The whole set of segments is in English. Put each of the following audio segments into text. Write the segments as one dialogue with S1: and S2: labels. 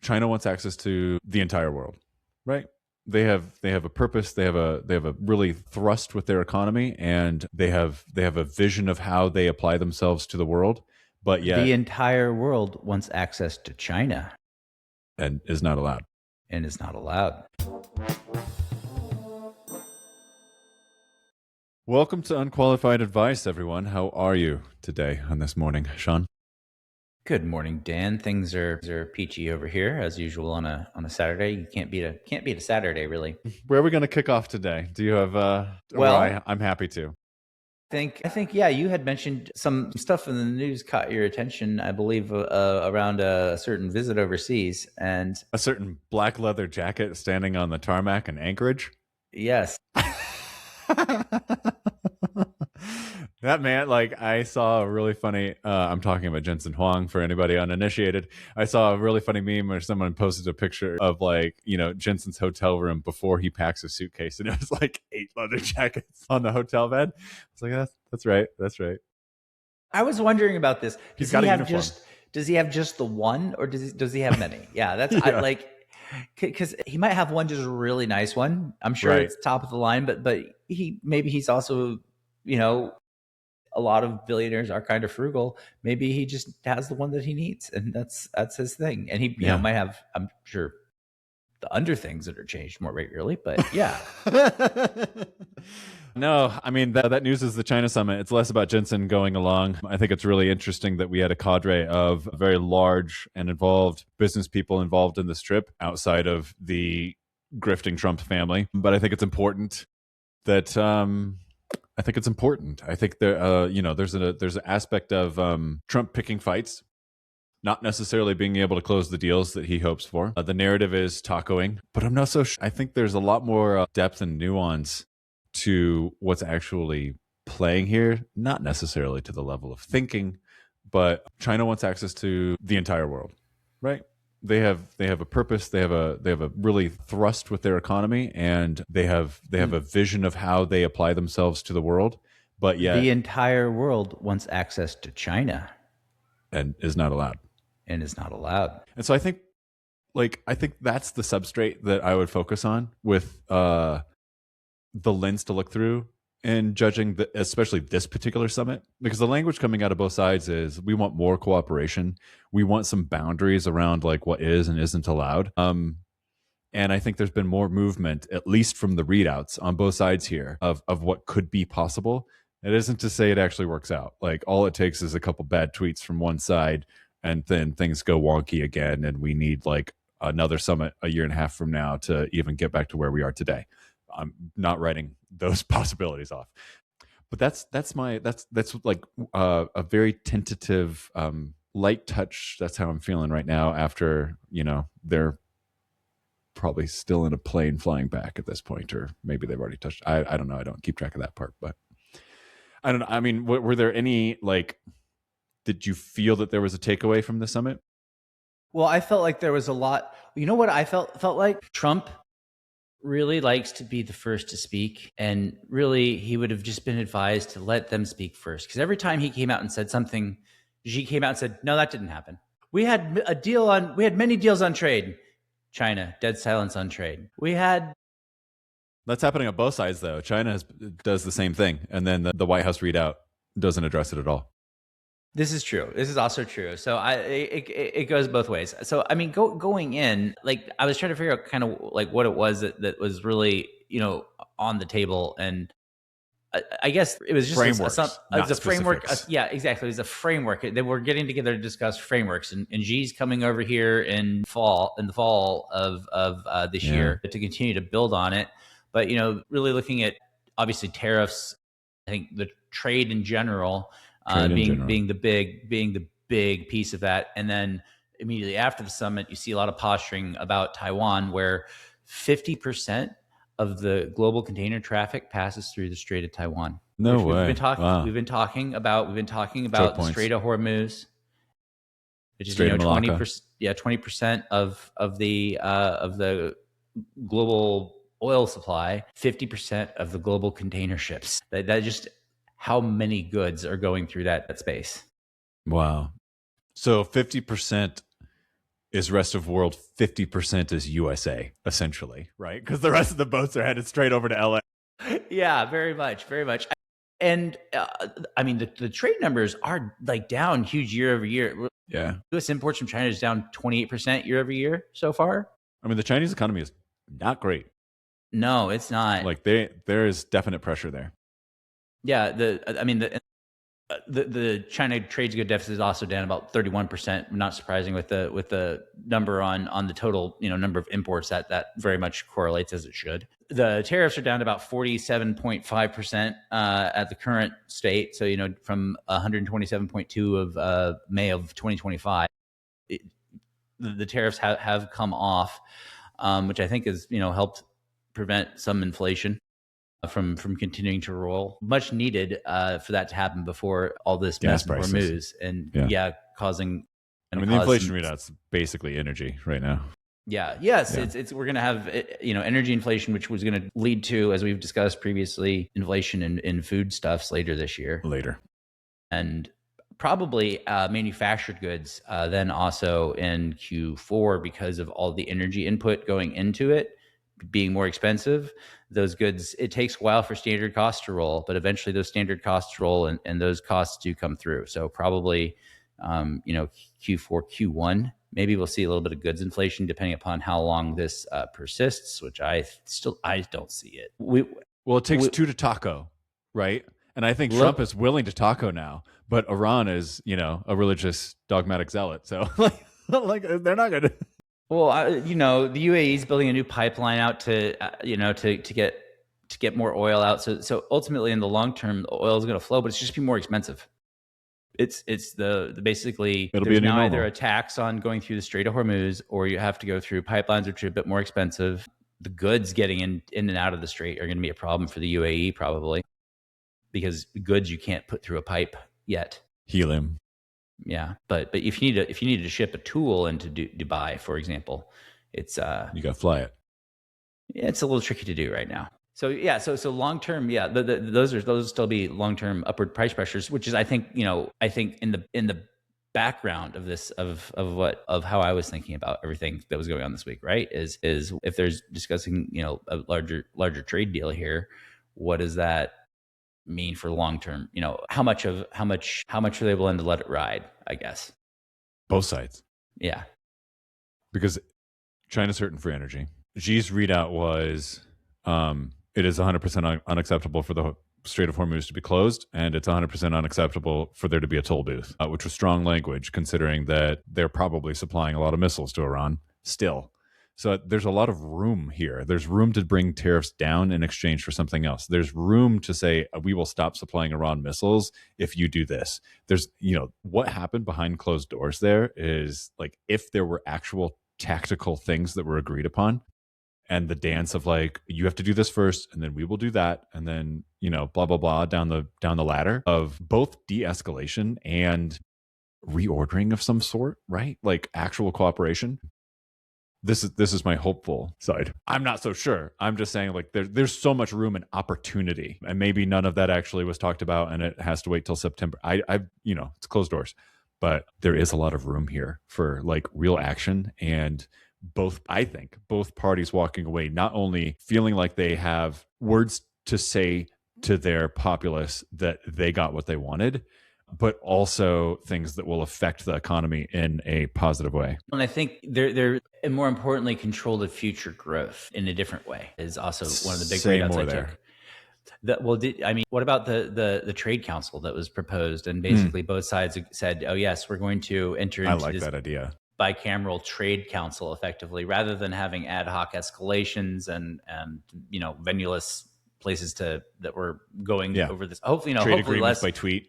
S1: China wants access to the entire world, right? They have a purpose. They have a really thrust with their economy, and they have a vision of how they apply themselves to the world. But
S2: The
S1: yet,
S2: entire world wants access to China
S1: and is not allowed.
S2: and is not allowed.
S1: Welcome to Unqualified Advice, everyone. How are you today on this morning, Sean?
S2: Good morning, Dan. Things are peachy over here as usual on a Saturday. You can't beat a Saturday, really.
S1: Where are we going to kick off today? Do you have? I'm happy to.
S2: I think yeah, you had mentioned some stuff in the news caught your attention, I believe, around a certain visit overseas, and
S1: A certain black leather jacket standing on the tarmac in Anchorage.
S2: yes,
S1: That man, like, I saw a really funny. I'm talking about Jensen Huang for anybody uninitiated. I saw a really funny meme where someone posted a picture of, like, Jensen's hotel room before he packs his suitcase, and it was like 8 leather jackets on the hotel bed. It's like that's right, that's right.
S2: I was wondering about this.
S1: He's got a uniform.
S2: Does he have just the one, or does he have many? Yeah, that's
S1: Yeah.
S2: because he might have one just a really nice one. I'm sure
S1: Right.
S2: it's top of the line, but he's also, a lot of billionaires are kind of frugal. Maybe he just has the one that he needs, and that's his thing. And he
S1: Yeah.
S2: might have, I'm sure, the under things that are changed more regularly, but yeah.
S1: No, I mean, that news is the China summit. It's less about Jensen going along. I think it's really interesting that we had a cadre of very large and involved business people involved in this trip outside of the grifting Trump family. But I think it's important that I think there there's an aspect of Trump picking fights, not necessarily being able to close the deals that he hopes for. The narrative is tacoing, but I'm not so sure. I think there's a lot more depth and nuance to what's actually playing here, not necessarily to the level of thinking, but China wants access to the entire world, right? They have a purpose. They have a really thrust with their economy, and they have a vision of how they apply themselves to the world. But yet,
S2: The entire world wants access to China
S1: and is not allowed.
S2: and is not allowed.
S1: And so I think that's the substrate that I would focus on with the lens to look through in judging especially this particular summit, because the language coming out of both sides is we want more cooperation, we want some boundaries around like what is and isn't allowed. And I think there's been more movement, at least from the readouts on both sides here, of what could be possible. It isn't to say it actually works out. Like, all it takes is a couple bad tweets from one side, and then things go wonky again, and we need like another summit a year and a half from now to even get back to where we are today. I'm not writing those possibilities off, but that's like a very tentative, light touch. That's how I'm feeling right now. After they're probably still in a plane flying back at this point, or maybe they've already touched. I don't know. I don't keep track of that part, but I don't know. I mean, were there any did you feel that there was a takeaway from the summit?
S2: Well, I felt like there was a lot. You know what I felt like? Trump really likes to be the first to speak, and really he would have just been advised to let them speak first, because every time he came out and said something, Xi came out and said, no, that didn't happen. We had many deals on trade. China, dead silence on trade.
S1: That's happening on both sides, though. China does the same thing, and then the White House readout doesn't address it at all.
S2: This is true. This is also true. So it goes both ways. So I mean, going in, like, I was trying to figure out kind of like what it was that was really on the table, and I guess it was just
S1: Frameworks,
S2: a framework.
S1: specifics.
S2: Yeah, exactly. It was a framework. They were getting together to discuss frameworks, and Xi's coming over here in the fall of this year to continue to build on it. But really looking at obviously tariffs. I think the trade in general. Being the big piece of that. And then immediately after the summit, you see a lot of posturing about Taiwan, where 50% of the global container traffic passes through the Strait of Taiwan.
S1: No way.
S2: Wow. We've been talking about the Strait of Hormuz, which is 20%. Yeah, 20% of the global oil supply, 50% of the global container ships. That just how many goods are going through that space.
S1: Wow. So 50% is rest of world 50% is USA, essentially, right? Because the rest of the boats are headed straight over to LA.
S2: Yeah, very much, very much. And I mean, the trade numbers are like down huge year over year.
S1: Yeah.
S2: U.S. imports from China is down 28% year over year so far.
S1: I mean, the Chinese economy is not great.
S2: No, it's not.
S1: Like there is definite pressure there.
S2: Yeah, the China trade good deficit is also down about 31%. Not surprising with the number on the total number of imports that very much correlates as it should. The tariffs are down to about 47.5% at the current state. So from 127.2 of May of 2025, the tariffs have come off, which I think has helped prevent some inflation from continuing to roll. Much needed for that to happen before all this mess in Hormuz and causing.
S1: I mean, the inflation readout's basically energy right now.
S2: Yeah. Yes. Yeah. It's we're going to have energy inflation, which was going to lead to, as we've discussed previously, inflation in foodstuffs later this year. And probably manufactured goods then also in Q4 because of all the energy input going into it being more expensive. Those goods, it takes a while for standard costs to roll, but eventually those standard costs roll and those costs do come through. So probably, Q4, Q1, maybe we'll see a little bit of goods inflation depending upon how long this persists, which I don't see it.
S1: Well, it takes two to taco, right? And I think Trump is willing to taco now, but Iran is, a religious dogmatic zealot. So like they're not going to.
S2: Well, the UAE is building a new pipeline out to get more oil out. So ultimately, in the long term, the oil is going to flow, but it's just be more expensive. It's the basically
S1: it'll be a new normal.
S2: Either a tax on going through the Strait of Hormuz, or you have to go through pipelines, which are a bit more expensive. The goods getting in and out of the strait are going to be a problem for the UAE probably, because goods you can't put through a pipe yet.
S1: Helium.
S2: Yeah, but if you need to ship a tool into Dubai, for example, it's
S1: you got to fly it.
S2: Yeah, it's a little tricky to do right now. So yeah, so long term, yeah, those still be long term upward price pressures, which is I think in the background of this of how I was thinking about everything that was going on this week, right? Is if there's discussing a larger trade deal here, what does that mean for long term? How much are they willing to let it ride? I guess
S1: both sides.
S2: Yeah,
S1: because China's hurting for energy. Xi's readout was it is 100% unacceptable for the Strait of Hormuz to be closed, and it's 100% unacceptable for there to be a toll booth, which was strong language considering that they're probably supplying a lot of missiles to Iran still. So there's a lot of room here. There's room to bring tariffs down in exchange for something else. There's room to say, we will stop supplying Iran missiles if you do this. There's, what happened behind closed doors there is like, if there were actual tactical things that were agreed upon, and the dance of like, you have to do this first and then we will do that. And then, blah, blah, blah, down the ladder of both de-escalation and reordering of some sort, right? Like actual cooperation. This is my hopeful side. I'm not so sure. I'm just saying like there's so much room and opportunity, and maybe none of that actually was talked about, and it has to wait till September. It's closed doors, but there is a lot of room here for like real action, and I think both parties walking away not only feeling like they have words to say to their populace that they got what they wanted, but also things that will affect the economy in a positive way.
S2: And I think they're and more importantly, control the future growth in a different way is also one of the big readouts I took. What about the trade council that was proposed? And basically both sides said, oh yes, we're going to enter into
S1: that idea.
S2: Bicameral trade council effectively, rather than having ad hoc escalations and venulous places that were going over this. Hopefully,
S1: trade agreements by tweet.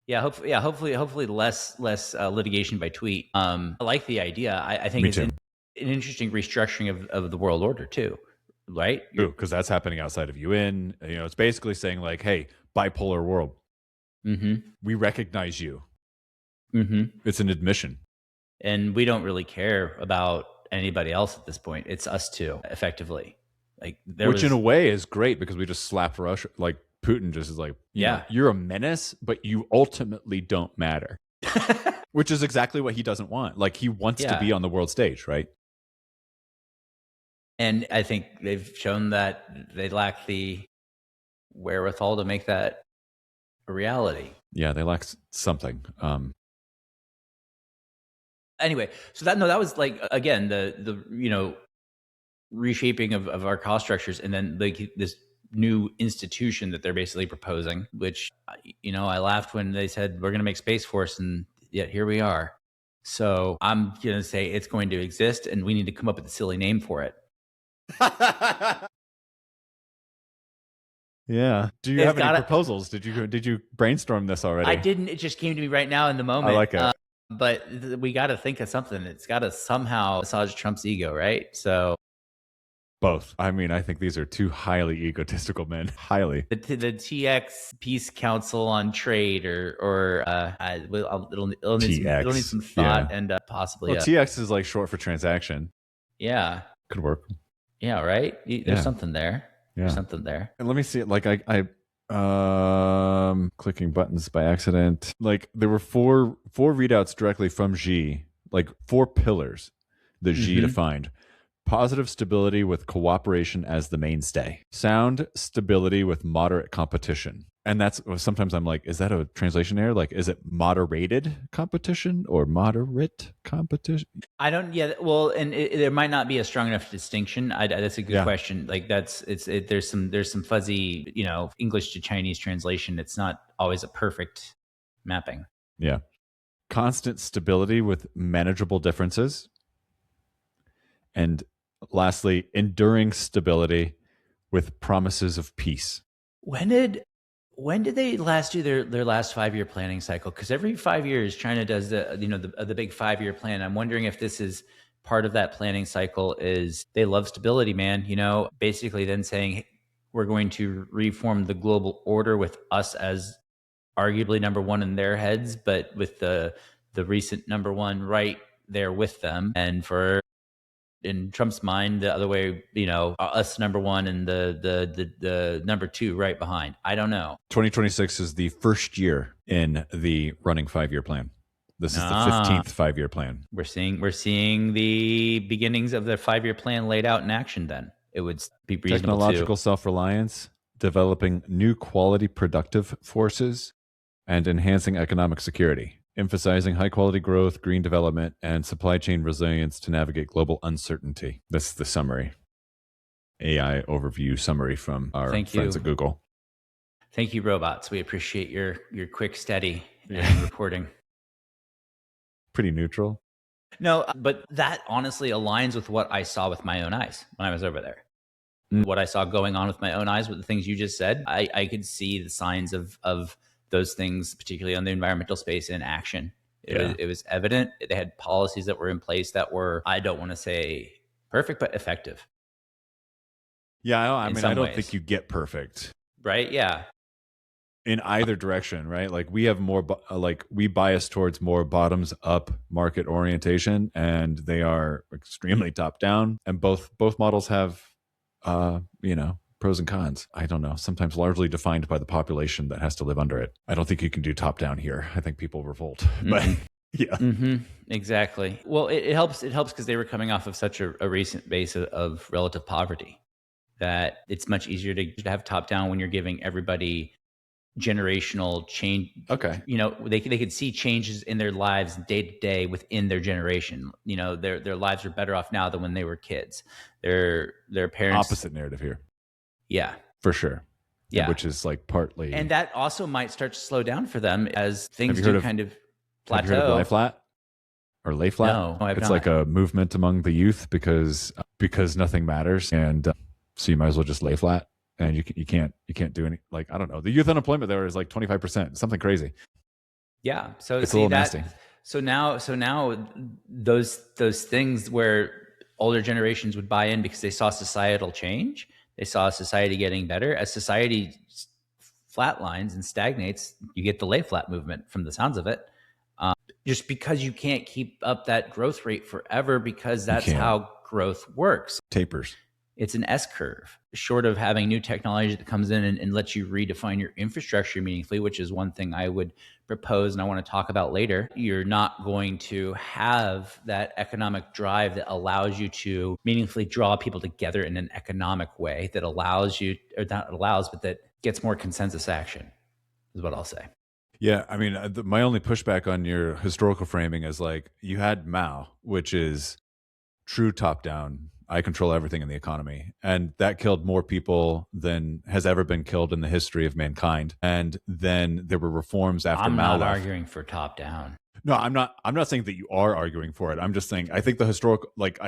S2: Yeah, hopefully less litigation by tweet. I like the idea. I think it's an interesting restructuring of the world order too, right?
S1: Because that's happening outside of UN. It's basically saying like, hey, bipolar world, we recognize you. It's an admission.
S2: And we don't really care about anybody else at this point. It's us two, effectively. Which
S1: in a way is great because we just slapped Russia. Like Putin just is like, you're a menace, but you ultimately don't matter. which is exactly what he doesn't want. Like, he wants to be on the world stage, right?
S2: And I think they've shown that they lack the wherewithal to make that a reality.
S1: Yeah, they lack something.
S2: Anyway, so that was like, again, the reshaping of our cost structures, and then like this new institution that they're basically proposing, which I laughed when they said we're going to make Space Force, and yet here we are. So I'm going to say it's going to exist, and we need to come up with a silly name for it.
S1: Yeah. Do you have any proposals? Did you brainstorm this already?
S2: I didn't. It just came to me right now in the moment.
S1: I like it.
S2: But we got to think of something. It's got to somehow massage Trump's ego, right? So
S1: both. I mean, I think these are two highly egotistical men. Highly.
S2: The TX Peace Council on Trade, or it'll need some thought, and possibly.
S1: Well, TX is like short for transaction.
S2: Yeah.
S1: Could work.
S2: Yeah. Right. There's something there. Yeah. There's something there.
S1: And let me see it. Like I clicking buttons by accident. Like, there were four readouts directly from Xi, like 4 pillars that Xi defined. Positive stability with cooperation as the mainstay. Sound stability with moderate competition. And that's, sometimes I'm like, is that a translation error? Like, is it moderated competition or moderate competition?
S2: I don't. Yeah. Well, and there might not be a strong enough distinction. That's a good question. Like, there's some fuzzy, English to Chinese translation. It's not always a perfect mapping.
S1: Yeah. Constant stability with manageable differences. And lastly, enduring stability with promises of peace.
S2: When did they last do their last 5-year planning cycle? Because every 5 years, China does the big 5-year plan. I'm wondering if this is part of that planning cycle. Is they love stability, man. Basically then saying, hey, we're going to reform the global order with us as arguably number one in their heads, but with the recent number one right there with them, and for, in Trump's mind, the other way, us number one and the number two right behind. I don't know.
S1: 2026 is the first year in the running 5-year plan. This is the 15th 5-year plan.
S2: We're seeing the beginnings of the 5-year plan laid out in action. Then it would be reasonable.
S1: Technological self-reliance, developing new quality productive forces, and enhancing economic security. Emphasizing high-quality growth, green development, and supply chain resilience to navigate global uncertainty. That's the summary. AI overview summary from our friends at Google.
S2: Thank you, robots. We appreciate your quick, steady reporting.
S1: Pretty neutral.
S2: No, but that honestly aligns with what I saw with my own eyes when I was over there. What I saw going on with my own eyes with the things you just said, I could see the signs of those things, particularly on the environmental space, in action. It was evident. They had policies that were in place that were, I don't want to say perfect, but effective.
S1: Yeah, I mean, I don't think you get perfect.
S2: Right? Yeah.
S1: In either direction, right? Like, we have more, we bias towards more bottoms up market orientation, and they are extremely top down. And both models have, pros and cons. I don't know. Sometimes largely defined by the population that has to live under it. I don't think you can do top down here. I think people revolt. But yeah.
S2: Exactly. Well, it helps. It helps because they were coming off of such a recent base of relative poverty that it's much easier to have top down when you're giving everybody generational change.
S1: Okay.
S2: They could see changes in their lives day to day within their generation. Their lives are better off now than when they were kids. Their parents.
S1: Opposite narrative here.
S2: Yeah.
S1: For sure.
S2: Yeah.
S1: Which is like partly.
S2: And that also might start to slow down for them as things do kind of plateau.
S1: Have you heard of lie flat? Or lay flat?
S2: No, I've
S1: it's
S2: not.
S1: Like a movement among the youth because nothing matters. And so you might as well just lay flat. And you can't do any, like, I don't know. The youth unemployment there is like 25%, something crazy.
S2: Yeah. So
S1: it's a little nasty.
S2: So now those things where older generations would buy in because they saw societal change. They saw society getting better. As society flatlines and stagnates, you get the lay flat movement from the sounds of it. Just because you can't keep up that growth rate forever, because that's how growth works.
S1: Tapers.
S2: It's an S curve. short of having new technology that comes in and lets you redefine your infrastructure meaningfully, which is one thing I would propose and I want to talk about later, you're not going to have that economic drive that allows you to meaningfully draw people together in an economic way that allows you, or not allows, but that gets more consensus action, is what I'll say.
S1: Yeah, I mean, my only pushback on your historical framing is like you had Mao, which is true top down. I control everything in the economy. And that killed more people than has ever been killed in the history of mankind. And then there were reforms after
S2: I'm
S1: Mao
S2: not
S1: left.
S2: arguing for top down.
S1: No, I'm not saying that you are arguing for it. I'm just saying I think the historical like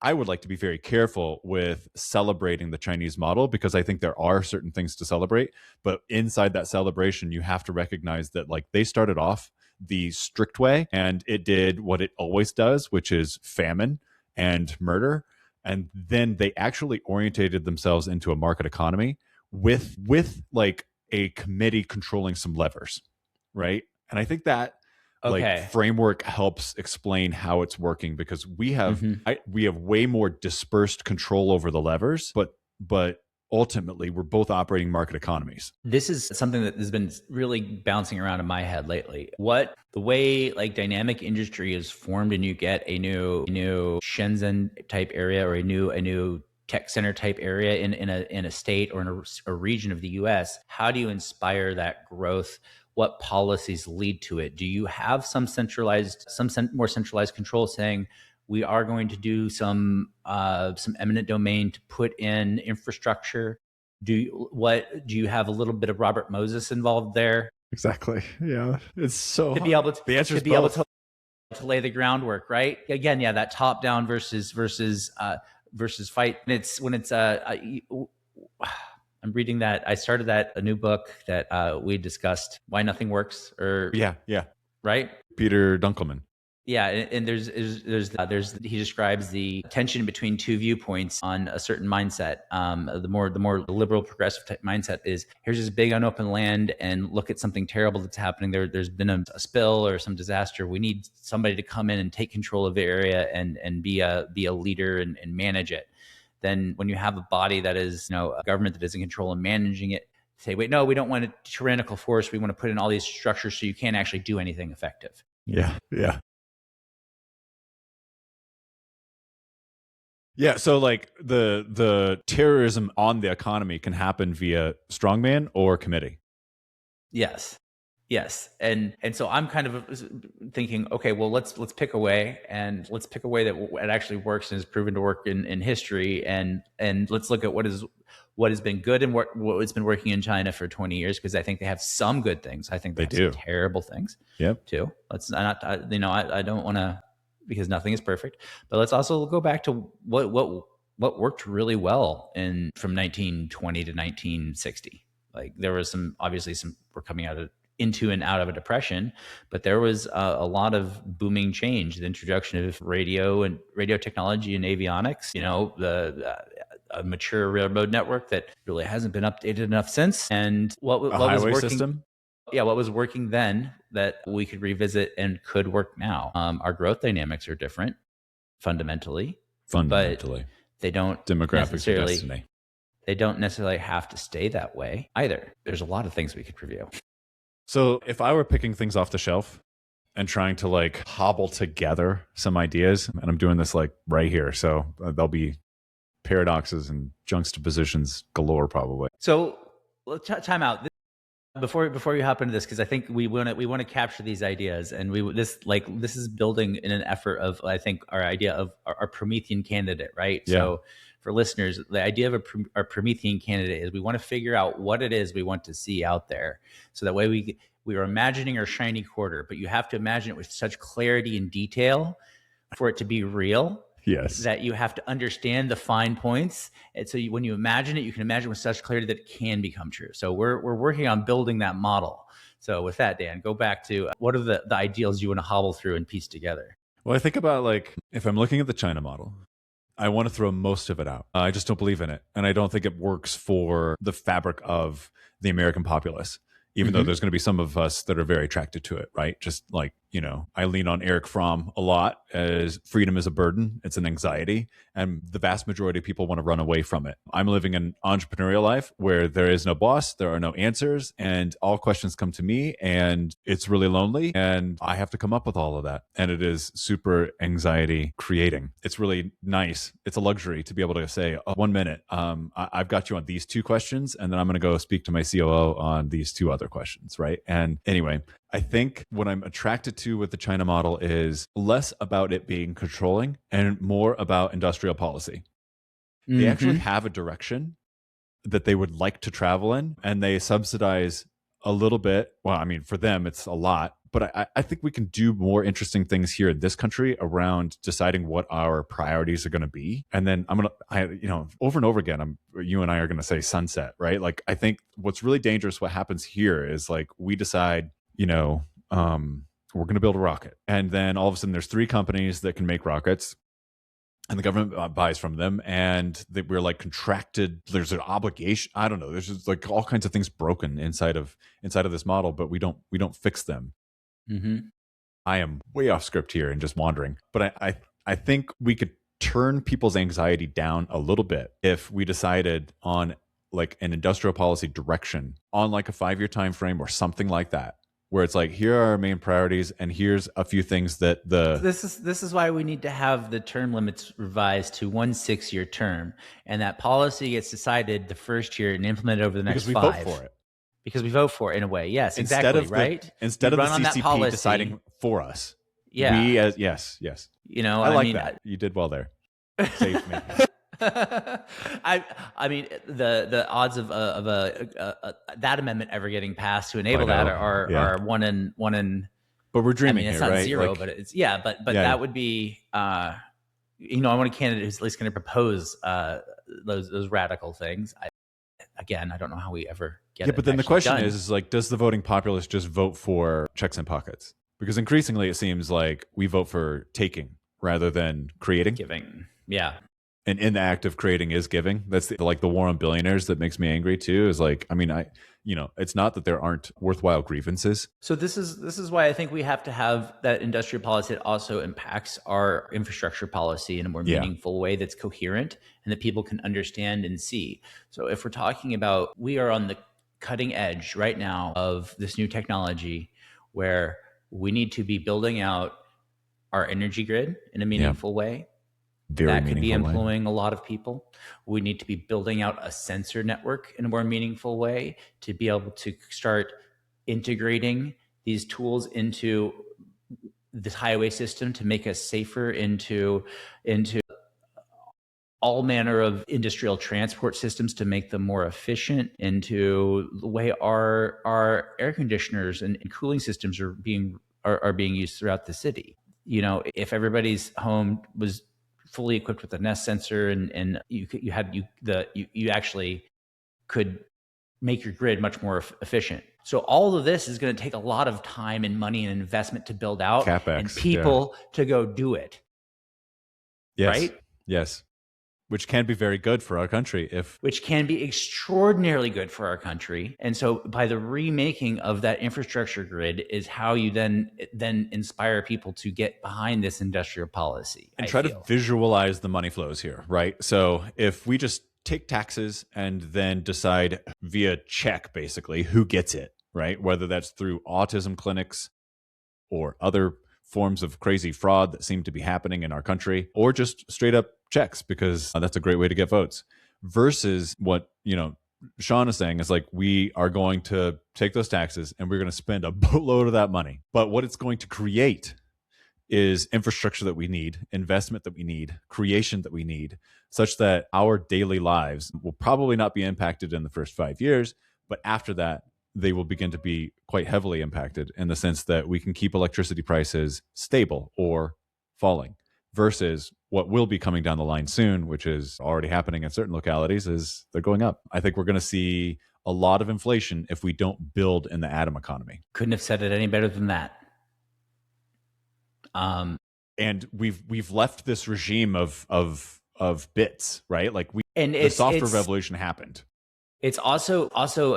S1: I would like to be very careful with celebrating the Chinese model because I think there are certain things to celebrate, but inside that celebration you have to recognize that like they started off the strict way and it did what it always does, which is famine and murder, and then they actually orientated themselves into a market economy with like a committee controlling some levers, right? And I think that
S2: Okay.
S1: like framework helps explain how it's working because we have
S2: Mhm.
S1: we have way more dispersed control over the levers, but ultimately we're both operating market economies.
S2: This is something that has been really bouncing around in my head lately. What the way like dynamic industry is formed and you get a new Shenzhen type area or a new tech center type area in a state or in a region of the US, how do you inspire that growth? What policies lead to it? Do you have some more centralized control saying we are going to do some eminent domain to put in infrastructure? Do you have a little bit of Robert Moses involved there
S1: Exactly. Yeah. It's so
S2: to be able to
S1: the answer is
S2: be able
S1: both.
S2: to lay the groundwork, right? Again, yeah, that top down versus fight. And it's when it's I'm reading that. I started a new book that we discussed, Why Nothing Works, or
S1: Yeah.
S2: right?
S1: Peter Dunkelman.
S2: Yeah, and there's he describes the tension between two viewpoints on a certain mindset. The more liberal progressive type mindset is here's this big unopened land, and look at something terrible that's happening there. There's been a spill or some disaster. We need somebody to come in and take control of the area and be a leader and manage it. Then when you have a body that is a government that is in control and managing it, say, wait, no, we don't want a tyrannical force. We want to put in all these structures so you can't actually do anything effective.
S1: Yeah. Yeah, so like the terrorism on the economy can happen via strongman or committee.
S2: Yes. And so I'm kind of thinking, okay, well, let's pick a way, and let's pick a way that it actually works and is proven to work in history, and let's look at what has been good and what has been working in China for 20 years, because I think they have some good things. I think they have
S1: do.
S2: some terrible things.
S1: Yep.
S2: Too. Let's not, I don't want to, because nothing is perfect, but let's also go back to what worked really well from 1920 to 1960. Like there was we're coming into and out of a depression, but there was a lot of booming change, the introduction of radio technology and avionics, a mature railroad network that really hasn't been updated enough since. And what was working
S1: system?
S2: Yeah, what was working then that we could revisit and could work now. Our growth dynamics are different fundamentally, but they don't
S1: demographics of destiny.
S2: They don't necessarily have to stay that way either. There's a lot of things we could review.
S1: So if I were picking things off the shelf and trying to like hobble together some ideas, and I'm doing this like right here, so there'll be paradoxes and juxtapositions galore probably.
S2: So time out. Before you hop into this, because I think we want to capture these ideas, and this is building in an effort of, I think, our idea of our Promethean candidate, right?
S1: Yeah.
S2: So for listeners, the idea of our Promethean candidate is we want to figure out what it is we want to see out there, so that way we are imagining our shiny quarter, but you have to imagine it with such clarity and detail for it to be real.
S1: Yes.
S2: That you have to understand the fine points. And so when you imagine it, you can imagine with such clarity that it can become true. So we're working on building that model. So with that, Dan, go back to what are the ideals you want to hobble through and piece together?
S1: Well, I think about like, if I'm looking at the China model, I want to throw most of it out. I just don't believe in it. And I don't think it works for the fabric of the American populace, even though there's going to be some of us that are very attracted to it, right? Just like I lean on Eric Fromm a lot as freedom is a burden. It's an anxiety. And the vast majority of people want to run away from it. I'm living an entrepreneurial life where there is no boss, there are no answers, and all questions come to me, and it's really lonely. And I have to come up with all of that. And it is super anxiety creating. It's really nice. It's a luxury to be able to say, oh, 1 minute, I've got you on these 2 questions, and then I'm going to go speak to my COO on these 2 other questions, right? And anyway, I think what I'm attracted to with the China model is less about it being controlling and more about industrial policy. They actually have a direction that they would like to travel in, and they subsidize a little bit. Well, I mean, for them, it's a lot, but I think we can do more interesting things here in this country around deciding what our priorities are going to be. And then over and over again, you and I are going to say sunset, right? Like, I think what's really dangerous, what happens here is like, we decide, we're going to build a rocket. And then all of a sudden there's 3 companies that can make rockets, and the government buys from them, and we're like contracted. There's an obligation. I don't know. There's just like all kinds of things broken inside of this model, but we don't fix them. I am way off script here and just wandering, but I think we could turn people's anxiety down a little bit if we decided on like an industrial policy direction on like a 5-year time frame or something like that, where it's like, here are our main priorities, and here's a few things that
S2: this is why we need to have the term limits revised to 1 6-year term, and that policy gets decided the first year and implemented over the next 5.
S1: Because we vote for it.
S2: Because we vote for it in a way. Yes, exactly, right?
S1: Instead of the CCP deciding for us.
S2: Yeah.
S1: Yes.
S2: I
S1: like that. You did well there. Saved me.
S2: I mean, the odds of that amendment ever getting passed to enable that are one in.
S1: But we're dreaming.
S2: It's
S1: here,
S2: not
S1: right?
S2: 0, but it's but that would be. I want a candidate who's at least going to propose those radical things. I don't know how we ever get it.
S1: But then the question is like, does the voting populace just vote for checks and pockets? Because increasingly it seems like we vote for taking rather than creating.
S2: Giving. Yeah.
S1: And in the act of creating is giving. That's the war on billionaires that makes me angry too. Is like, I mean, it's not that there aren't worthwhile grievances.
S2: So this is why I think we have to have that industrial policy that also impacts our infrastructure policy in a more meaningful way that's coherent and that people can understand and see. So if we're talking about, we are on the cutting edge right now of this new technology where we need to be building out our energy grid in a meaningful way. That could be employing a lot of people. We need to be building out a sensor network in a more meaningful way to be able to start integrating these tools into this highway system to make us safer, into all manner of industrial transport systems to make them more efficient, into the way our air conditioners and cooling systems are being used throughout the city. If everybody's home was fully equipped with a Nest sensor, and you actually could make your grid much more efficient. So all of this is going to take a lot of time and money and investment to build out,
S1: CapEx,
S2: and people to go do it.
S1: Yes.
S2: Right?
S1: Yes. Which can be very good for our country
S2: which can be extraordinarily good for our country. And so by the remaking of that infrastructure grid is how you then inspire people to get behind this industrial policy.
S1: And try to visualize the money flows here, right? So if we just take taxes and then decide via check, basically, who gets it, right? Whether that's through autism clinics or other forms of crazy fraud that seem to be happening in our country, or just straight up checks, because that's a great way to get votes, versus what Sean is saying is like, we are going to take those taxes and we're going to spend a boatload of that money, but what it's going to create is infrastructure that we need, investment that we need, creation that we need, such that our daily lives will probably not be impacted in the first 5 years, but after that they will begin to be quite heavily impacted, in the sense that we can keep electricity prices stable or falling, versus what will be coming down the line soon, which is already happening in certain localities, is they're going up. I think we're going to see a lot of inflation if we don't build in the atom economy.
S2: Couldn't have said it any better than that.
S1: And we've left this regime of bits, right? Like the software revolution happened.
S2: It's also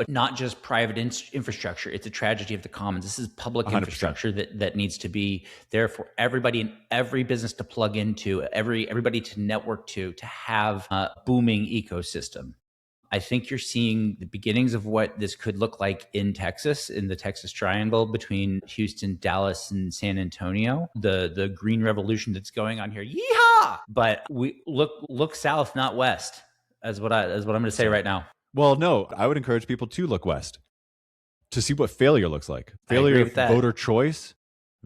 S2: not just private infrastructure. It's a tragedy of the commons. This is public
S1: 100%.
S2: infrastructure that needs to be there for everybody in every business to plug into, everybody to network to have a booming ecosystem. I think you're seeing the beginnings of what this could look like in Texas, in the Texas Triangle between Houston, Dallas, and San Antonio. The green revolution that's going on here. Yeehaw! But we look south, not west. That's what I'm going to say right now.
S1: Well, no, I would encourage people to look west to see what failure looks like.
S2: I agree
S1: Failure
S2: with
S1: of
S2: that.
S1: voter choice,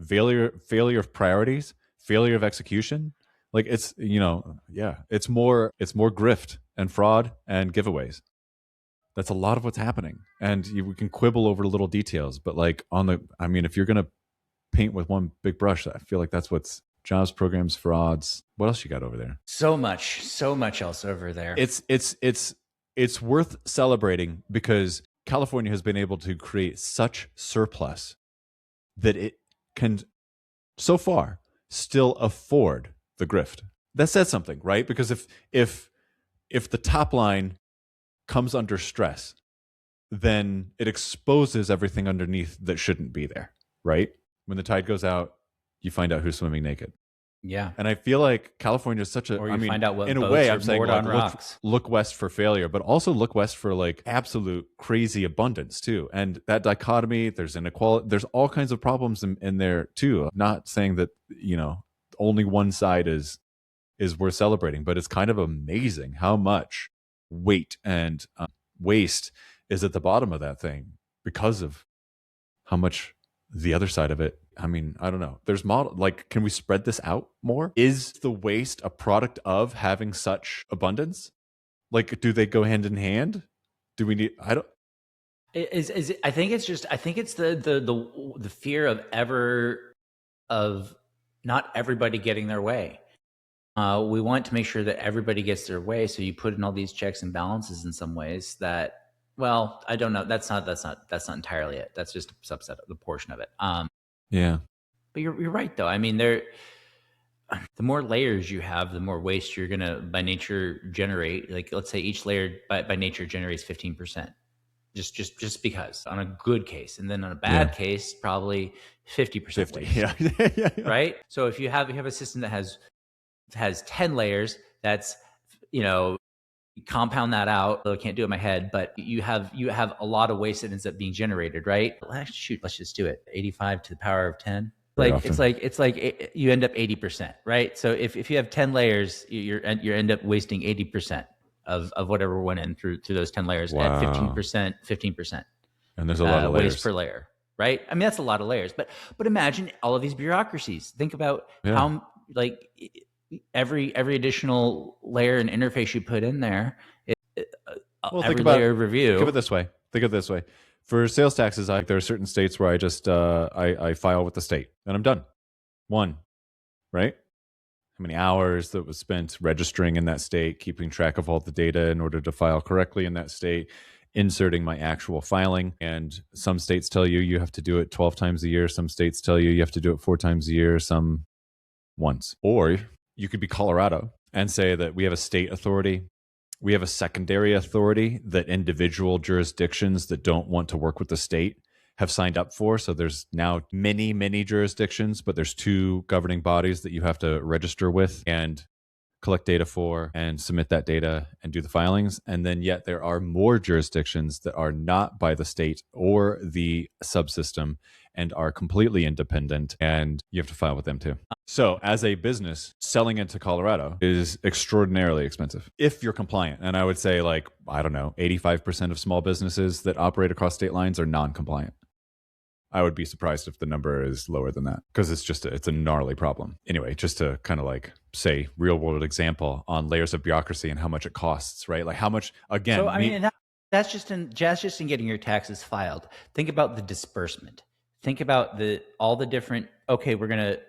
S1: failure of priorities, failure of execution. Like it's, it's more grift and fraud and giveaways. That's a lot of what's happening. And we can quibble over little details, but like if you're going to paint with one big brush, I feel like that's what's jobs, programs, frauds. What else you got over there?
S2: So much else over there.
S1: It's worth celebrating because California has been able to create such surplus that it can so far still afford the grift. That says something, right? Because if the top line comes under stress, then it exposes everything underneath that shouldn't be there, right? When the tide goes out, you find out who's swimming naked.
S2: Yeah.
S1: And I feel like California is such a,
S2: or you find out what
S1: in a
S2: boats
S1: way,
S2: are
S1: I'm saying
S2: moored
S1: like,
S2: on rocks.
S1: look west for failure, but also look west for like absolute crazy abundance too. And that dichotomy, there's inequality, there's all kinds of problems in there too. I'm not saying that, only one side is worth celebrating, but it's kind of amazing how much weight and waste is at the bottom of that thing because of how much the other side of it. I mean, I don't know. There's can we spread this out more? Is the waste a product of having such abundance? Like, do they go hand in hand? Do we need, I don't.
S2: I think it's the fear of not everybody getting their way. We want to make sure that everybody gets their way. So you put in all these checks and balances in some ways that, well, I don't know. That's not entirely it. That's just a subset of the portion of it.
S1: Yeah.
S2: But you're right though. I mean, the more layers you have, the more waste you're going to by nature generate. Like let's say each layer by nature generates 15%. Just because on a good case, and then on a bad case, probably 50%.
S1: 50.
S2: Waste,
S1: yeah.
S2: Right. So if you have a system that has 10 layers, that's, compound that out. I can't do it in my head, but you have a lot of waste that ends up being generated, right? Well, shoot, let's just do it. 85 to the power of 10. It's like you end up 80%, right? So if you have 10 layers, you end up wasting 80% of whatever went in through those 10 layers at 15%.
S1: And there's a lot of layers.
S2: Waste per layer, right? I mean, that's a lot of layers, but imagine all of these bureaucracies. Think about how every additional layer and interface you put in there, every layer of review.
S1: Think of it this way. For sales taxes, there are certain states where I just I file with the state and I'm done. One, right? How many hours that was spent registering in that state, keeping track of all the data in order to file correctly in that state, inserting my actual filing. And some states tell you have to do it 12 times a year. Some states tell you have to do it 4 times a year, some once. Or you could be Colorado and say that we have a state authority. We have a secondary authority that individual jurisdictions that don't want to work with the state have signed up for. So there's now many, many jurisdictions, but there's 2 governing bodies that you have to register with and collect data for and submit that data and do the filings. And then yet there are more jurisdictions that are not by the state or the subsystem and are completely independent, and you have to file with them too. So as a business, selling into Colorado is extraordinarily expensive if you're compliant. And I would say 85% of small businesses that operate across state lines are non-compliant. I would be surprised if the number is lower than that because it's a gnarly problem. Anyway, just to kind of say real world example on layers of bureaucracy and how much it costs, right? Like how much, again.
S2: So, and that's just in getting your taxes filed. Think about the disbursement. Think about all the different, we're going to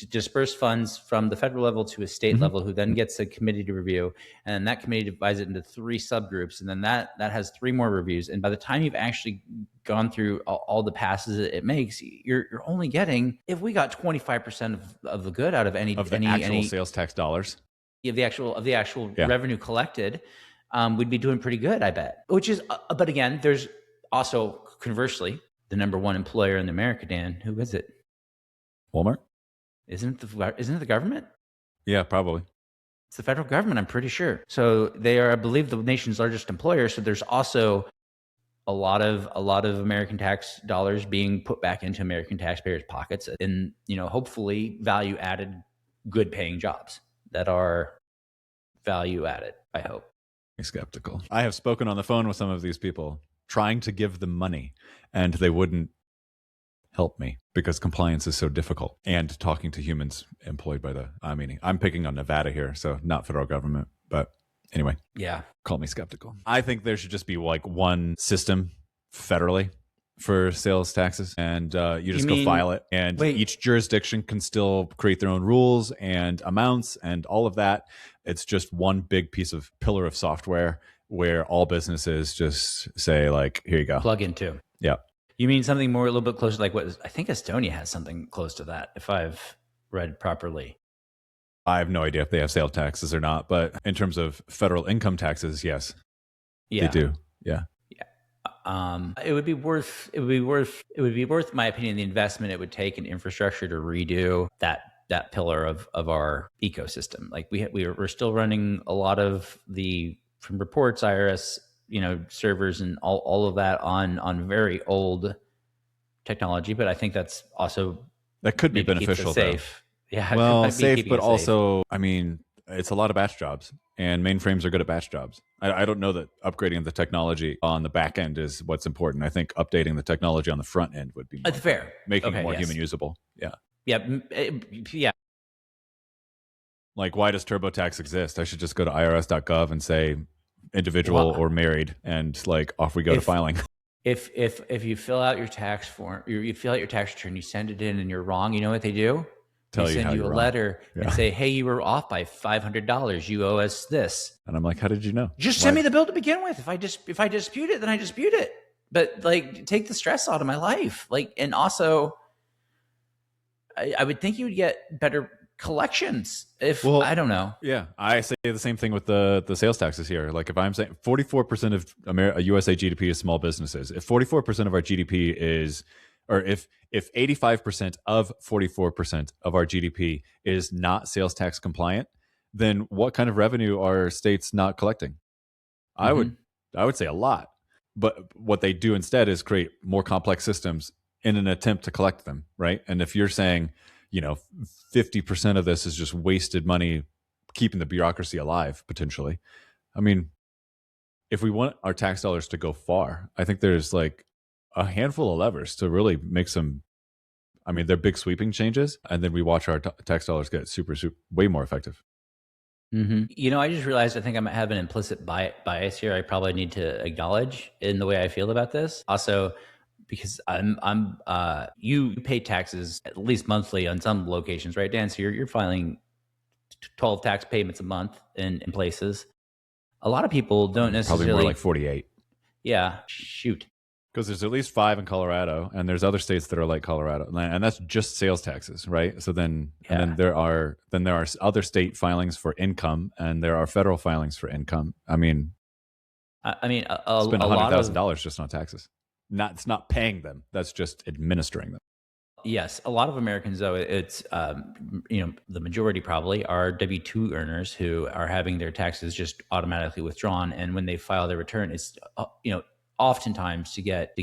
S2: disperse funds from the federal level to a state level, who then gets a committee to review. And that committee divides it into 3 subgroups. And then that has 3 more reviews. And by the time you've actually gone through all the passes it makes, you're only getting, if we got 25% of the good out of any
S1: actual sales tax dollars,
S2: of the actual revenue collected, we'd be doing pretty good, I bet. Which is, but again, there's also conversely the number one employer in America, Dan. Who is it?
S1: Walmart?
S2: Isn't it the government?
S1: Yeah, probably.
S2: It's the federal government, I'm pretty sure. So they are, I believe, the nation's largest employer. So there's also a lot of American tax dollars being put back into American taxpayers' pockets, and hopefully value added, good paying jobs that are value added. I hope.
S1: Skeptical. I have spoken on the phone with some of these people trying to give them money, and they wouldn't help me because compliance is so difficult. And talking to humans employed by I'm picking on Nevada here, so not federal government, but anyway.
S2: Yeah.
S1: Call me skeptical. I think there should just be like one system federally for sales taxes, and you just go file it, and each jurisdiction can still create their own rules and amounts and all of that. It's just one big pillar of software where all businesses just say, like, here you go.
S2: Plug into.
S1: Yeah.
S2: You mean something more, a little bit closer, like what I think Estonia has something close to that, if I've read properly.
S1: I have no idea if they have sales taxes or not, but in terms of federal income taxes, yes, they do. Yeah.
S2: It would be worth, my opinion, the investment it would take in infrastructure to redo that pillar of our ecosystem. Like we're still running a lot of from reports, IRS, servers and all of that on very old technology. But I think that's also,
S1: that could be beneficial,
S2: safe.
S1: Though. Yeah. Well, safe, but also, it's a lot of batch jobs, and mainframes are good at batch jobs. I don't know that upgrading the technology on the back end is what's important. I think updating the technology on the front end would be
S2: fair,
S1: making it more human usable. Yeah.
S2: Yeah.
S1: Like, why does TurboTax exist? I should just go to irs.gov and say individual or married, and like off we go to filing.
S2: If you fill out your tax form, you fill out your tax return, you send it in and you're wrong, you know what they do? They send you a letter and say, hey, you were off by $500. You owe us this.
S1: And I'm like, how did you know?
S2: Just send me the bill to begin with. If I dispute it, then I dispute it. But like, take the stress out of my life. Like, and also, I would think you would get better collections I don't know.
S1: Yeah, I say the same thing with the sales taxes here. Like, if I'm saying 44% of USA GDP is small businesses, if 44% of our GDP is, or if 85% of 44% of our GDP is not sales tax compliant, then what kind of revenue are states not collecting? I would say a lot. But what they do instead is create more complex systems in an attempt to collect them, right? And if you're saying, 50% of this is just wasted money keeping the bureaucracy alive, potentially. If we want our tax dollars to go far, I think there's like a handful of levers to really make some, they're big sweeping changes, and then we watch our tax dollars get super way more effective.
S2: I just realized I think I might have an implicit bias here I probably need to acknowledge in the way I feel about this. Also, because you pay taxes at least monthly on some locations, right, Dan? So you're filing 12 tax payments a month in places. A lot of people don't necessarily.
S1: Probably more like 48.
S2: Yeah, shoot.
S1: Because there's at least 5 in Colorado, and there's other states that are like Colorado, and that's just sales taxes, right? So then, and then there are other state filings for income, and there are federal filings for income.
S2: Spend
S1: $100,000 just on taxes. It's not paying them. That's just administering them.
S2: Yes, a lot of Americans, though, it's the majority probably are W-2 earners who are having their taxes just automatically withdrawn, and when they file their return, it's oftentimes to get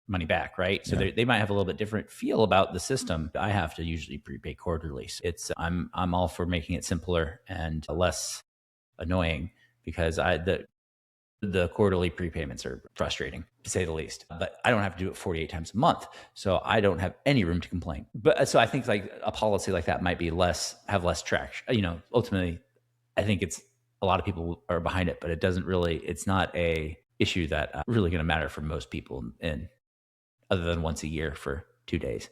S2: money back, right? So they might have a little bit different feel about the system. I have to usually prepay quarterly. I'm all for making it simpler and less annoying, because the quarterly prepayments are frustrating, to say the least. But I don't have to do it 48 times a month, so I don't have any room to complain. But so I think like a policy like that might be have less traction. Ultimately, I think it's a lot of people are behind it, but it's not a issue that really going to matter for most people, other than once a year for 2 days.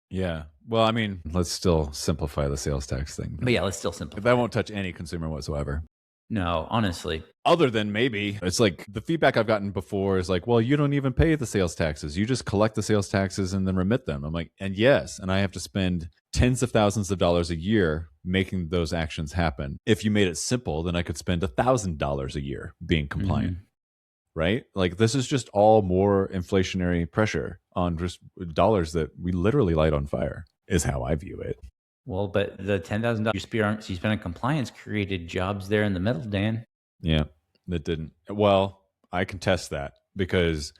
S1: Yeah. Well, let's still simplify the sales tax thing.
S2: But yeah, let's still simplify.
S1: That won't touch any consumer whatsoever.
S2: No, honestly.
S1: Other than maybe it's like the feedback I've gotten before is like, well, you don't even pay the sales taxes. You just collect the sales taxes and then remit them. I'm like, and yes, and I have to spend tens of thousands of dollars a year making those actions happen. If you made it simple, then I could spend $1,000 a year being compliant.
S2: Mm-hmm.
S1: Right? Like this is just all more inflationary pressure on just dollars that we literally light on fire, is how I view it.
S2: Well, but the $10,000 you spent on compliance created jobs there in the middle, Dan.
S1: Yeah, that didn't. Well, I contest that because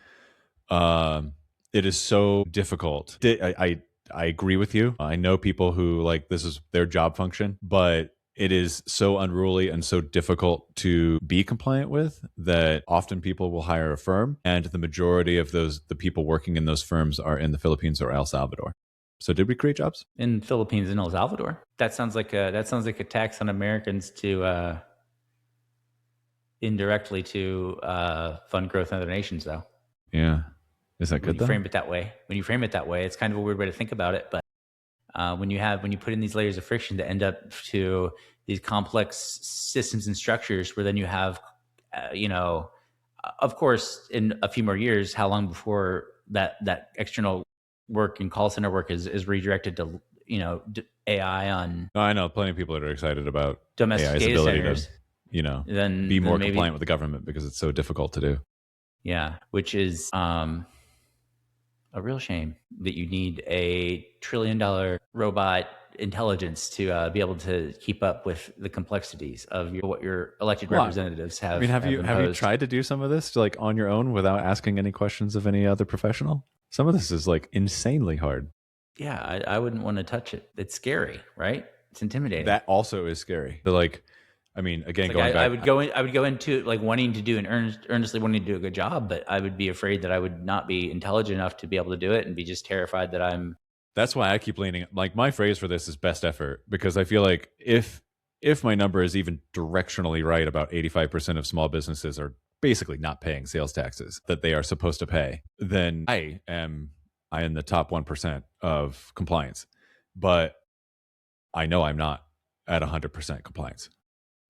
S1: it is so difficult. I agree with you. I know people who like this is their job function, but it is so unruly and so difficult to be compliant with that often people will hire a firm, and the majority of the people working in those firms are in the Philippines or El Salvador. So did we create jobs
S2: in Philippines and El Salvador? That sounds like a tax on Americans to indirectly to fund growth in other nations, though.
S1: Yeah, is that good?
S2: When you frame it that way, it's kind of a weird way to think about it. But when you put in these layers of friction that end up to these complex systems and structures, where then you have, of course, in a few more years, how long before that external work and call center work is redirected to AI on.
S1: I know plenty of people that are excited about
S2: domestic
S1: AI's
S2: data
S1: ability
S2: centers,
S1: to
S2: then
S1: be more
S2: maybe
S1: compliant with the government because it's so difficult to do.
S2: Yeah, which is a real shame that you need a $1 trillion robot intelligence to be able to keep up with the complexities of what your elected representatives have.
S1: I mean, have you tried to do some of this like on your own without asking any questions of any other professional? Some of this is like insanely hard.
S2: Yeah, I wouldn't want to touch it. It's scary, right? It's intimidating.
S1: That also is scary. But like, I mean, again,
S2: going back, I would go into like wanting to do earnestly wanting to do a good job, but I would be afraid that I would not be intelligent enough to be able to do it, and be just terrified that I'm.
S1: That's why I keep leaning. Like my phrase for this is best effort, because I feel like if my number is even directionally right, about 85% of small businesses are basically not paying sales taxes that they are supposed to pay, then I am in the top 1% of compliance. But I know I'm not at 100% compliance.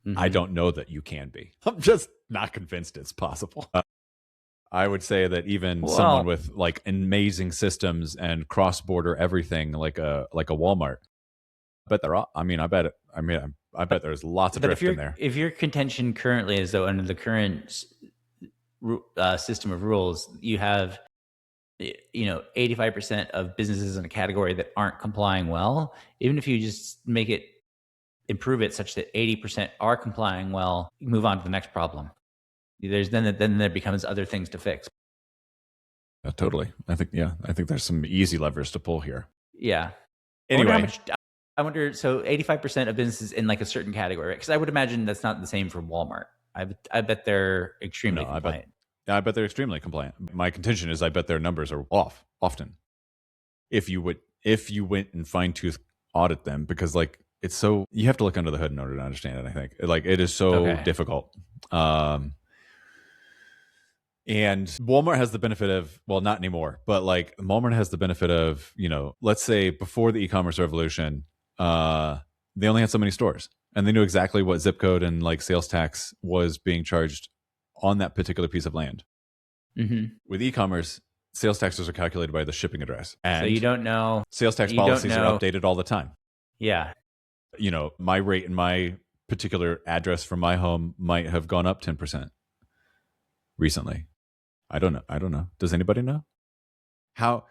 S1: Mm-hmm. I don't know that you can be. I'm just not convinced it's possible. I would say that even someone with like amazing systems and cross-border everything, like a Walmart, but they're all, I bet there's lots of drift in there.
S2: If your contention currently is, though, under the current system of rules, you have 85% of businesses in a category that aren't complying well. Even if you just improve it such that 80% are complying well, you move on to the next problem. Then there becomes other things to fix.
S1: Totally. I think there's some easy levers to pull here.
S2: Yeah.
S1: Anyway,
S2: I wonder, so 85% of businesses in like a certain category, because I would imagine that's not the same for Walmart. I bet they're extremely compliant.
S1: I bet they're extremely compliant. My contention is I bet their numbers are off often. If you went and fine-tooth audit them, because like it's so, you have to look under the hood in order to understand it. I think like it is so difficult. And Walmart has the benefit of, well, not anymore, but like Walmart has the benefit of, let's say before the e-commerce revolution, they only had so many stores, and they knew exactly what zip code and like sales tax was being charged on that particular piece of land.
S2: Mm-hmm.
S1: With e-commerce, sales taxes are calculated by the shipping address. And
S2: so you don't know.
S1: Sales tax policies are updated all the time.
S2: Yeah.
S1: My rate in my particular address for my home might have gone up 10% recently. I don't know. Does anybody know? How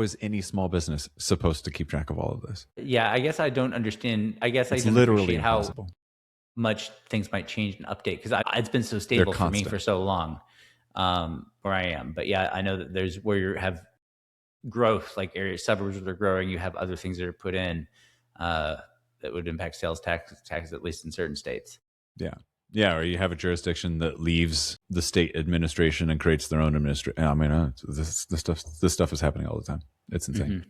S1: is any small business supposed to keep track of all of this?
S2: Yeah, I guess I don't understand. I guess
S1: it's
S2: I don't
S1: literally
S2: appreciate
S1: impossible.
S2: How much things might change and update, because it's been so stable for me for so long, where I am. But yeah, I know that there's where you have growth, like areas, suburbs that are growing, you have other things that are put in that would impact sales tax, at least in certain states.
S1: Yeah, or you have a jurisdiction that leaves the state administration and creates their own administration. I mean, this stuff is happening all the time. It's insane. Mm-hmm.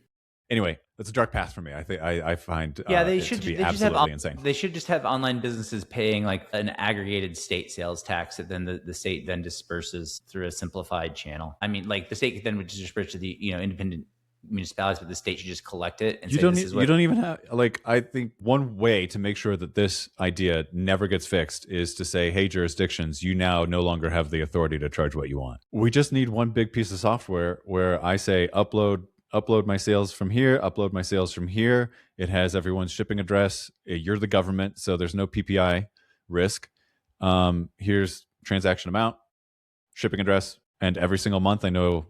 S1: Anyway, it's a dark path for me. I think I find
S2: they should
S1: be absolutely insane.
S2: They should just have online businesses paying like an aggregated state sales tax that then the state then disperses through a simplified channel. I mean, like the state then would disperse to the independent municipalities, but the state should just collect it and
S1: You
S2: say
S1: don't
S2: this
S1: need,
S2: is
S1: you
S2: what.
S1: don't even have, like, I think one way to make sure that this idea never gets fixed is to say, hey, jurisdictions, you now no longer have the authority to charge what you want. We just need one big piece of software where I say upload my sales from here, upload my sales from here. It has everyone's shipping address. You're the government, so there's no PPI risk. Here's transaction amount, shipping address, and every single month I know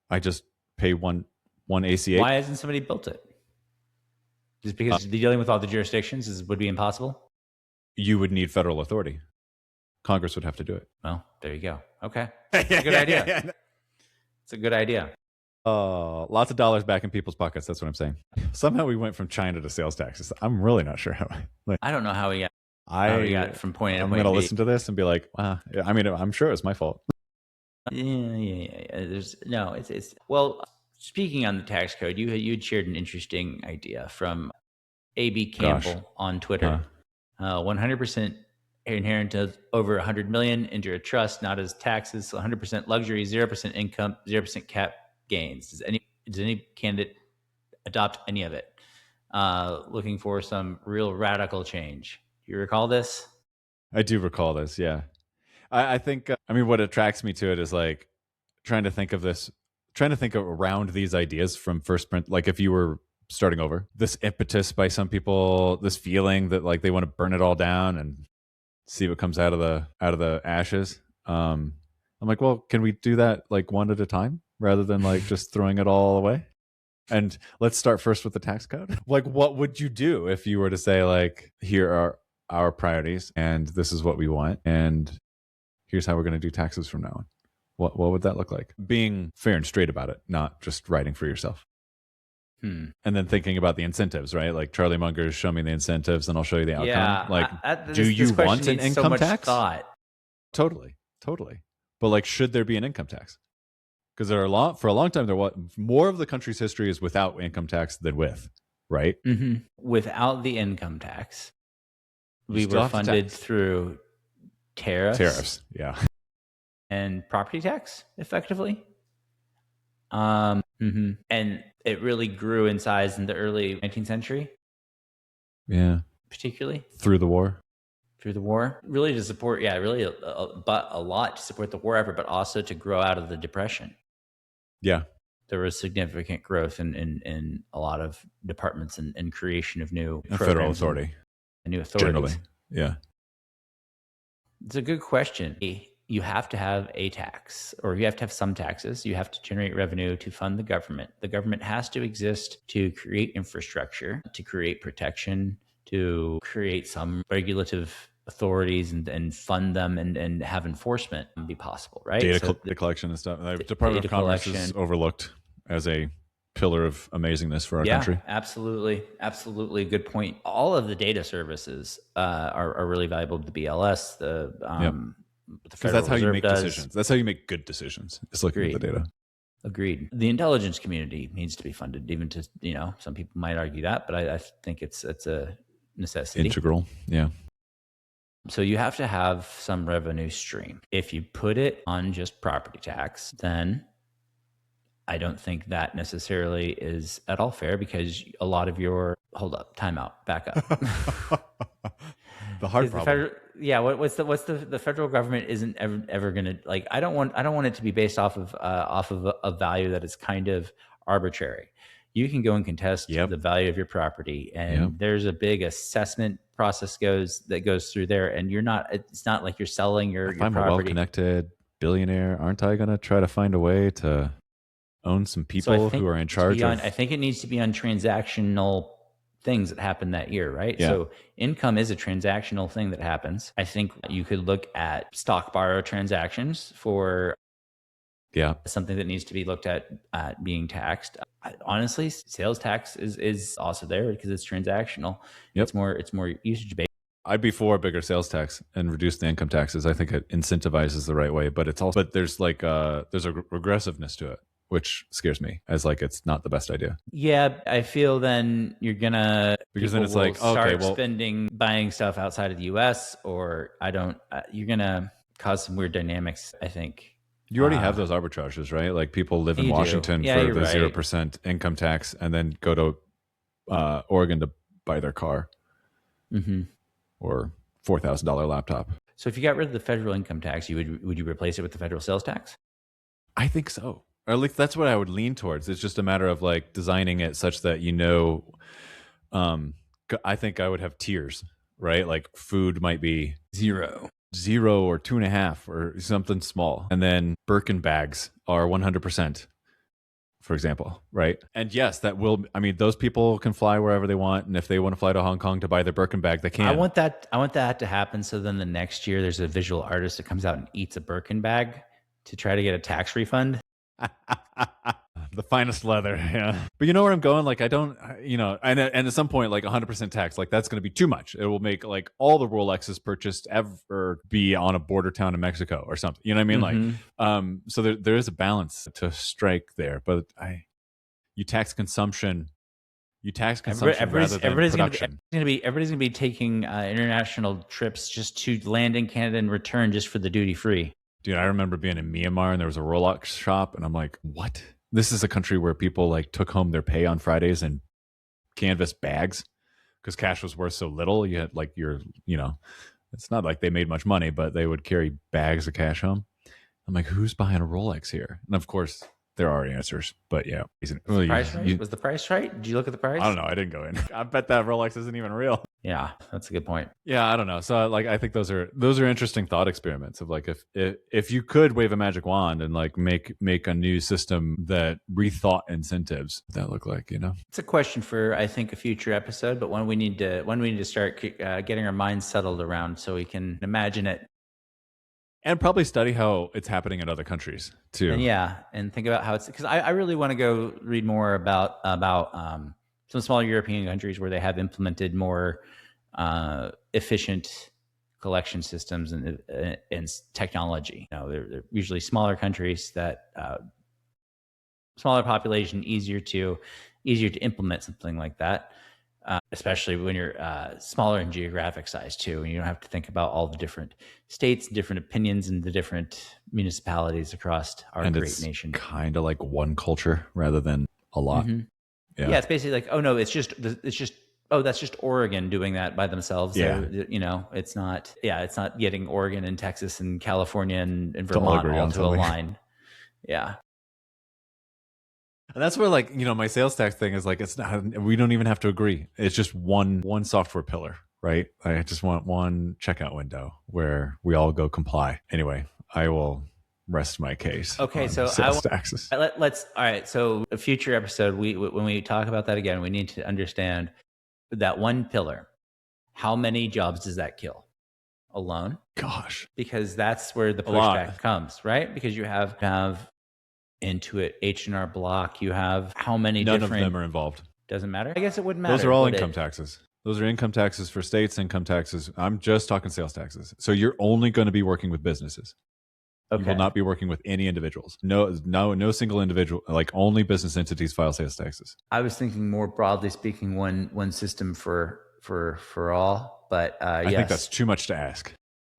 S1: I just pay one ACH.
S2: Why hasn't somebody built it? Just because dealing with all the jurisdictions would be impossible?
S1: You would need federal authority. Congress would have to do it.
S2: Well, there you go. Okay. It's a good idea. It's a good idea.
S1: Lots of dollars back in people's pockets. That's what I'm saying. Somehow we went from China to sales taxes. I'm really not sure how.
S2: I don't know how we got from point A to
S1: I'm
S2: point
S1: going to
S2: B.
S1: listen to this and be like, wow. I mean, I'm sure it's my fault.
S2: Yeah. It's well. Speaking on the tax code, you had shared an interesting idea from A.B. Campbell on Twitter. 100% inheritance over 100 million into a trust, not as taxes. So 100% luxury, 0% income, 0% cap gains. Does any candidate adopt any of it? Looking for some real radical change. Do you recall this?
S1: I do recall this. Yeah. I think, I mean, what attracts me to it is like trying to think around these ideas from first print. Like if you were starting over, this impetus by some people, this feeling that like they want to burn it all down and see what comes out of the ashes. I'm like, well, can we do that like one at a time rather than like just throwing it all away? And let's start first with the tax code. Like, what would you do if you were to say like, here are our priorities and this is what we want and here's how we're going to do taxes from now on? What would that look like? Being fair and straight about it, not just writing for yourself. And then thinking about the incentives, right? Like Charlie Munger's show me the incentives and I'll show you the outcome.
S2: Yeah,
S1: like, do you want an income tax?
S2: Thought.
S1: Totally. But like, should there be an income tax? Because for a long time, more of the country's history is without income tax than with, right?
S2: Mm-hmm. Without the income tax, we were funded through tariffs.
S1: Yeah.
S2: And property tax, effectively. And it really grew in size in the early 19th century.
S1: Yeah.
S2: Particularly.
S1: Through the war.
S2: Really to support, but a lot to support the war effort, but also to grow out of the Depression.
S1: Yeah.
S2: There was significant growth in a lot of departments and creation of new
S1: federal authority.
S2: And new authorities.
S1: Generally. Yeah.
S2: It's a good question. You have to have a tax, or you have to have some taxes. You have to generate revenue to fund the government. The government has to exist to create infrastructure, to create protection, to create some regulative authorities and fund them and have enforcement be possible, right?
S1: Data collection and stuff. The Department of Commerce is overlooked as a pillar of amazingness for our country.
S2: Absolutely. Good point. All of the data services are really valuable to the BLS.
S1: Because that's how you make decisions. That's how you make good decisions. It's looking at the data.
S2: Agreed. The intelligence community needs to be funded, even to, some people might argue that, but I think it's a necessity.
S1: Integral. Yeah.
S2: So you have to have some revenue stream. If you put it on just property tax, then I don't think that necessarily is at all fair, because a lot of hold up, time out, back up.
S1: The hard problem.
S2: What's the federal government isn't ever going to, like, I don't want it to be based off of a value that is kind of arbitrary. You can go and contest the value of your property, and there's a big assessment process that goes through there, and it's not like you're selling your
S1: if I'm
S2: property.
S1: A well-connected billionaire, aren't I going to try to find a way to own some people who are in charge of?
S2: I think it needs to be on transactional things that happen that year, right?
S1: Yeah.
S2: So income is a transactional thing that happens. I think you could look at stock borrow transactions for something that needs to be looked at being taxed. Honestly, sales tax is also there because it's transactional. It's more usage based.
S1: I'd be for a bigger sales tax and reduce the income taxes. I think it incentivizes the right way, but there's like there's a regressiveness to it, which scares me as like it's not the best idea.
S2: Yeah, I feel then you're gonna,
S1: because then it's like,
S2: start buying stuff outside of the U.S. or you're gonna cause some weird dynamics, I think.
S1: You already have those arbitrages, right? Like people live in
S2: You do.
S1: Washington
S2: Yeah,
S1: for
S2: you're
S1: the
S2: right.
S1: 0% income tax and then go to Oregon to buy their car or $4,000 laptop.
S2: So if you got rid of the federal income tax, would you replace it with the federal sales tax?
S1: I think so. Or at least that's what I would lean towards. It's just a matter of like designing it such that um, I think I would have tiers, right? Like food might be 0 or 2.5 or something small, and then Birkin bags are 100%. For example, right? And yes, that will. I mean, those people can fly wherever they want, and if they want to fly to Hong Kong to buy their Birkin bag, they can.
S2: I want that to happen. So then the next year, there's a visual artist that comes out and eats a Birkin bag to try to get a tax refund.
S1: The finest leather, yeah. But you know where I'm going? Like, I don't, and at some point, like 100% tax, like that's going to be too much. It will make like all the Rolexes purchased ever be on a border town in Mexico or something. You know what I mean? Like, so there is a balance to strike there. But you tax consumption. You tax consumption rather than production.
S2: Everybody's gonna be taking international trips just to land in Canada and return just for the duty free.
S1: Dude, I remember being in Myanmar and there was a Rolex shop, and I'm like, what? This is a country where people like took home their pay on Fridays and canvas bags because cash was worth so little. You had like it's not like they made much money, but they would carry bags of cash home. I'm like, who's buying a Rolex here? And of course, there are answers, but yeah.
S2: Was the price right? Did you look at the price?
S1: I don't know. I didn't go in. I bet that Rolex isn't even real.
S2: Yeah, that's a good point.
S1: Yeah, I don't know. So like, I think those are interesting thought experiments of like if you could wave a magic wand and like make a new system that rethought incentives, what that look like,
S2: It's a question for I think a future episode, but when we need to start getting our minds settled around so we can imagine it.
S1: And probably study how it's happening in other countries too.
S2: And think about how it's because I really want to go read more about some smaller European countries where they have implemented more efficient collection systems and technology. They're usually smaller countries that smaller population, easier to implement something like that. Especially when you're smaller in geographic size too, and you don't have to think about all the different states, different opinions, and the different municipalities across our great nation.
S1: Kind of like one culture rather than a lot.
S2: Yeah, it's basically like, oh no, it's just that's just Oregon doing that by themselves.
S1: Yeah,
S2: it's not getting Oregon and Texas and California and Vermont all to align. Yeah.
S1: And that's where like, my sales tax thing is like, it's not, we don't even have to agree. It's just one software pillar, right? I just want one checkout window where we all go comply. Anyway, I will rest my case.
S2: Okay. So
S1: sales taxes.
S2: All right. So a future episode, when we talk about that again, we need to understand that one pillar. How many jobs does that kill alone?
S1: Gosh,
S2: because that's where the pushback comes, right? Because you have Intuit, H&R Block, you have how many
S1: none
S2: different...
S1: of them are involved.
S2: Doesn't matter? I guess it wouldn't matter.
S1: Those are all income taxes. Those are income taxes for states, income taxes. I'm just talking sales taxes. So you're only going to be working with businesses. Okay. You will not be working with any individuals. No single individual, like only business entities file sales taxes.
S2: I was thinking more broadly speaking, one system for all, but
S1: I think that's too much to ask.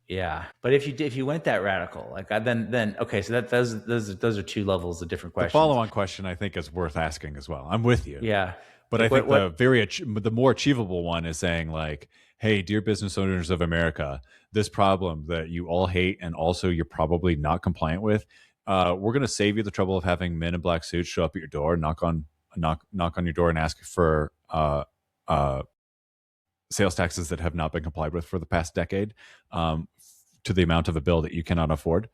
S2: Yeah, but if you went that radical, like then okay, so that those are two levels of different questions.
S1: The follow-on question I think is worth asking as well. I'm with you.
S2: Yeah,
S1: but like I think the more achievable one is saying like, hey, dear business owners of America, this problem that you all hate and also you're probably not compliant with, we're going to save you the trouble of having men in black suits show up at your door, knock on your door and ask for sales taxes that have not been complied with for the past decade, to the amount of a bill that you cannot afford.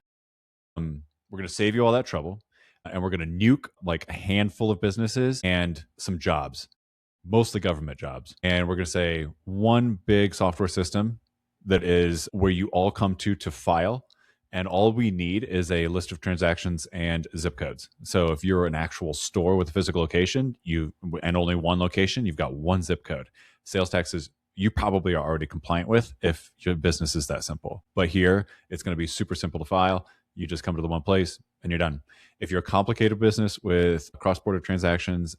S1: We're going to save you all that trouble, and we're going to nuke like a handful of businesses and some jobs, mostly government jobs. And we're going to say one big software system that is where you all come to file. And all we need is a list of transactions and zip codes. So if you're an actual store with a physical location, and only one location, you've got one zip code. Sales taxes you probably are already compliant with if your business is that simple. But here, it's going to be super simple to file. You just come to the one place and you're done. If you're a complicated business with cross-border transactions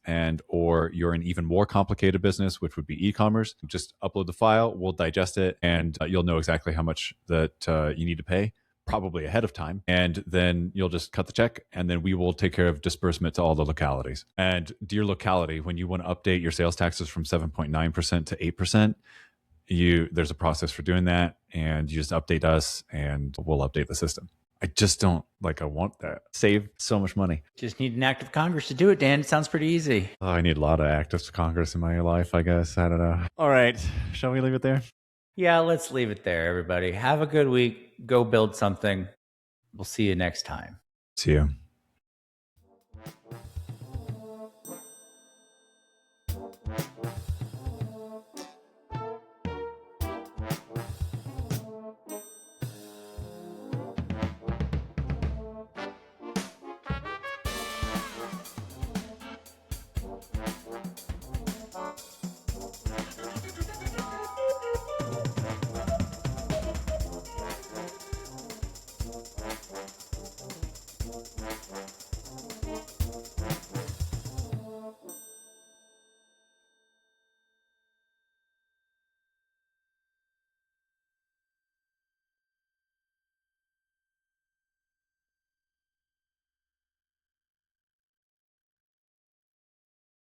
S1: or you're an even more complicated business, which would be e-commerce, just upload the file, we'll digest it, and you'll know exactly how much that you need to pay probably ahead of time. And then you'll just cut the check, and then we will take care of disbursement to all the localities. And dear locality, when you want to update your sales taxes from 7.9% to 8%, there's a process for doing that, and you just update us and we'll update the system. I just don't I want that. Save so much money.
S2: Just need an act of Congress to do it, Dan. It sounds pretty easy.
S1: Oh, I need a lot of acts of Congress in my life, I guess. I don't know. All right. Shall we leave it there?
S2: Yeah, let's leave it there, everybody. Have a good week. Go build something. We'll see you next time.
S1: See you.